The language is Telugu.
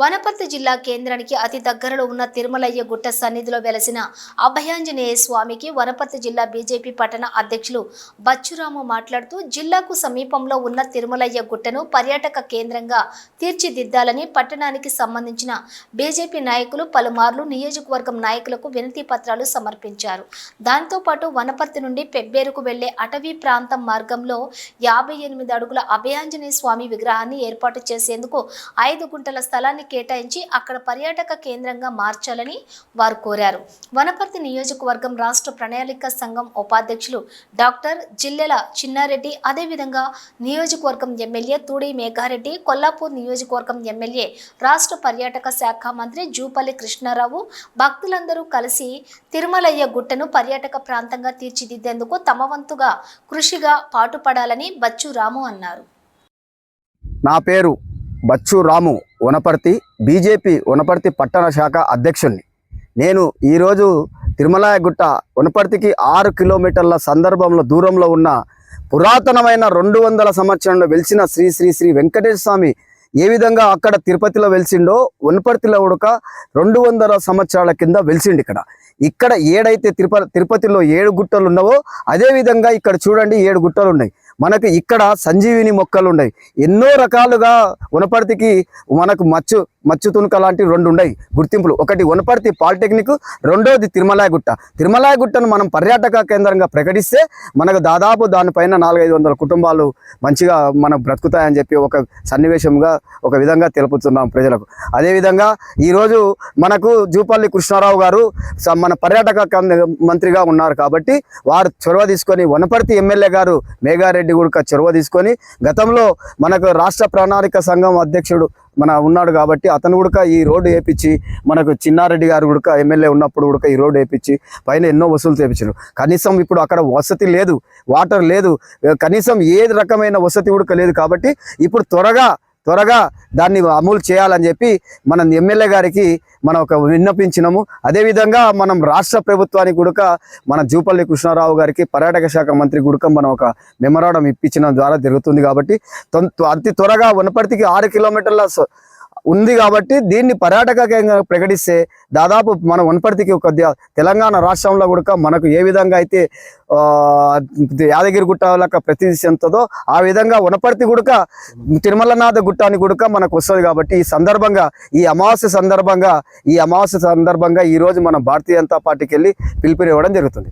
వనపర్తి జిల్లా కేంద్రానికి అతి దగ్గరలో ఉన్న తిరుమలయ్య గుట్ట సన్నిధిలో వెలసిన అభయాంజనేయ స్వామికి వనపర్తి జిల్లా బీజేపీ పట్టణ అధ్యక్షులు బచ్చురాము మాట్లాడుతూ జిల్లాకు సమీపంలో ఉన్న తిరుమలయ్య గుట్టను పర్యాటక కేంద్రంగా తీర్చిదిద్దాలని పట్టణానికి సంబంధించిన బీజేపీ నాయకులు పలుమార్లు నియోజకవర్గం నాయకులకు వినతి పత్రాలు సమర్పించారు. దాంతోపాటు వనపర్తి నుండి పెబ్బేరుకు వెళ్లే అటవీ ప్రాంతం మార్గంలో 58 అడుగుల అభయాంజనేయ స్వామి విగ్రహాన్ని ఏర్పాటు చేసేందుకు 5 గుంటల స్థలాన్ని కేటాయించి అక్కడ పర్యాటక కేంద్రంగా మార్చాలని వారు కోరారు. వనపర్తి నియోజకవర్గం రాష్ట్ర ప్రణాళిక సంఘం ఉపాధ్యక్షులు డాక్టర్ జిల్లెల చిన్నారెడ్డి, అదేవిధంగా నియోజకవర్గం ఎమ్మెల్యే తూడి మేఘారెడ్డి, కొల్లాపూర్ నియోజకవర్గం ఎమ్మెల్యే రాష్ట్ర పర్యాటక శాఖ మంత్రి జూపల్లి కృష్ణారావు భక్తులందరూ కలిసి తిరుమలయ్య గుట్టను పర్యాటక ప్రాంతంగా తీర్చిదిద్దేందుకు తమ వంతుగా కృషిగా పాటుపడాలని బచ్చు రాము అన్నారు. నా పేరు బచ్చు రాము, వనపర్తి బీజేపీ వనపర్తి పట్టణ శాఖ అధ్యక్షుడిని. నేను ఈరోజు తిరుమలయ్య గుట్ట వనపర్తికి 6 కిలోమీటర్ల సందర్భంలో దూరంలో ఉన్న పురాతనమైన 200 సంవత్సరంలో వెలిసిన శ్రీ శ్రీ శ్రీ వెంకటేశ్వర స్వామి ఏ విధంగా అక్కడ తిరుపతిలో వెలిసిండో వనపర్తిలో ఉడక 200 సంవత్సరాల కింద వెలిసిండి. ఇక్కడ ఏడైతే తిరుపతిలో 7 గుట్టలు ఉన్నావో అదేవిధంగా ఇక్కడ చూడండి 7 గుట్టలు ఉన్నాయి. మనకు ఇక్కడ సంజీవిని మొక్కలు ఉన్నాయి. ఎన్నో రకాలుగా వనపర్తికి మనకు మచ్చు తునుక లాంటి 2 ఉన్నాయి గుర్తింపులు. ఒకటి వనపర్తి పాలిటెక్నిక్, రెండోది తిరుమలయ్య గుట్ట. తిరుమలయ్య గుట్టను మనం పర్యాటక కేంద్రంగా ప్రకటిస్తే మనకు దాదాపు దానిపైన 400-500 కుటుంబాలు మంచిగా మనకు బ్రతుకుతాయని చెప్పి ఒక సన్నివేశంగా ఒక విధంగా తెలుపుతున్నాం ప్రజలకు. అదేవిధంగా ఈరోజు మనకు జూపల్లి కృష్ణారావు గారు మన పర్యాటక మంత్రిగా ఉన్నారు కాబట్టి వారు చొరవ తీసుకొని వనపర్తి ఎమ్మెల్యే గారు మేఘారెడ్డి కూడా చొరవ తీసుకొని గతంలో మనకు రాష్ట్ర ప్రణాళిక సంఘం అధ్యక్షుడు ఉన్నాడు కాబట్టి అతను కూడా ఈ రోడ్డు వేయించి మనకు చిన్నారెడ్డి గారు కూడా ఎమ్మెల్యే ఉన్నప్పుడు కూడా ఈ రోడ్డు వేయించి పైన ఎన్నో వసూలు చేయించారు. కనీసం ఇప్పుడు అక్కడ వసతి లేదు, వాటర్ లేదు, కనీసం ఏ రకమైన వసతి కూడా లేదు. కాబట్టి ఇప్పుడు త్వరగా దాన్ని అమలు చేయాలని చెప్పి మనం ఎమ్మెల్యే గారికి మనం ఒక విన్నపించినాము. అదేవిధంగా మనం రాష్ట్ర ప్రభుత్వానికి కూడా మన జూపల్లి కృష్ణారావు గారికి పర్యాటక శాఖ మంత్రి కూడా మనం ఒక మెమరాండం ఇప్పించిన ద్వారా జరుగుతుంది. కాబట్టి అతి త్వరగా వనపర్తికి 6 కిలోమీటర్ల ఉంది కాబట్టి దీన్ని పర్యాటక కేంద్రంగా ప్రకటిస్తే దాదాపు మన వనపర్తికి ఒక తెలంగాణ రాష్ట్రంలో కూడా మనకు ఏ విధంగా అయితే యాదగిరి గుట్ట ప్రతిష్ఠ చెందుతుందో ఆ విధంగా వనపర్తి కూడా తిరుమలనాథ గుట్ట అని కూడా మనకు వస్తుంది. కాబట్టి ఈ అమావాస్య సందర్భంగా ఈరోజు మన భారతీయ జనతా పార్టీకి వెళ్ళి పిలుపునివ్వడం జరుగుతుంది.